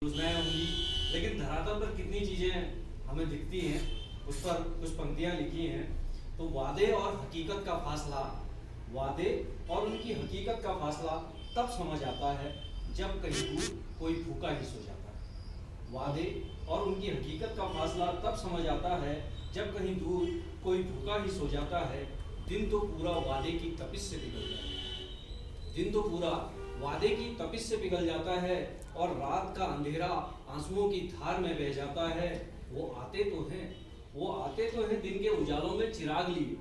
योजनाएं होंगी, लेकिन धरातल पर कितनी चीजें हमें दिखती हैं, उस पर कुछ पंक्तियां लिखी हैं। तो वादे और हकीकत का फासला, वादे और उनकी हकीकत का फासला तब समझ आता है जब कहीं दूर कोई भूखा ही सो जाता है। वादे और उनकी हकीकत का फासला तब समझ आता है जब कहीं दूर कोई भूखा ही सो जाता है। दिन तो पूरा वादे की तपिश से पिघल जाता है, दिन तो पूरा वादे की तपिश से पिघल जाता है और रात का अंधेरा आंसुओं की धार में बह जाता है। वो आते तो हैं दिन के उजालों में चिराग लिए,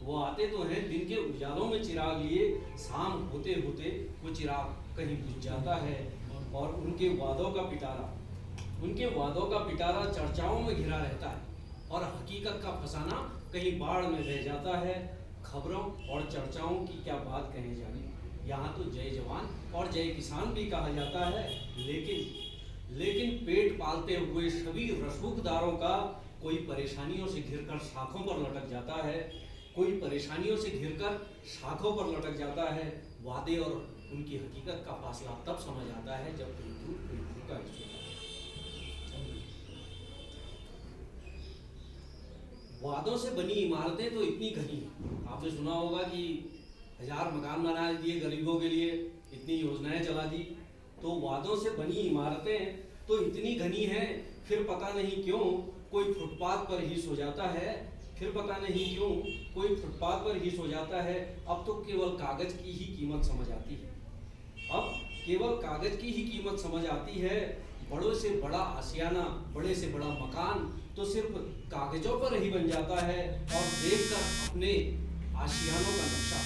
वो आते तो हैं दिन के उजालों में चिराग लिए। शाम होते होते वो चिराग कहीं बुझ जाता है और उनके वादों का पिटारा चर्चाओं में घिरा रहता है और हकीकत का फसाना कहीं बाढ़ में बह जाता है। खबरों और चर्चाओं की क्या बात कहे जानी, यहाँ तो जय जवान और जय किसान भी कहा जाता है, लेकिन पेट पालते हुए सभी रसूखदारों का कोई परेशानियों से घिरकर शाखों पर लटक जाता है, कोई परेशानियों से घिरकर शाखों पर लटक जाता है। वादे और उनकी हकीकत का फासला तब समझ आता है जब कोई दूर कोई भूखा ही सोता है। वादों से बनी इमारतें तो इतनी घनी हैं, आपने सुना होगा कि 1000 मकान बना दिए गरीबों के लिए, इतनी योजनाएं चला दी। तो वादों से बनी इमारतें तो इतनी घनी हैं, फिर पता नहीं क्यों कोई फुटपाथ पर ही सो जाता है, फिर पता नहीं क्यों कोई फुटपाथ पर ही सो जाता है। अब तो केवल कागज की ही कीमत समझ आती है, अब केवल कागज की ही कीमत समझ आती है। बड़ों से बड़ा आशियाना, बड़े से बड़ा मकान तो सिर्फ कागजों पर ही बन जाता है और देखकर अपने आशियानों का नक्शा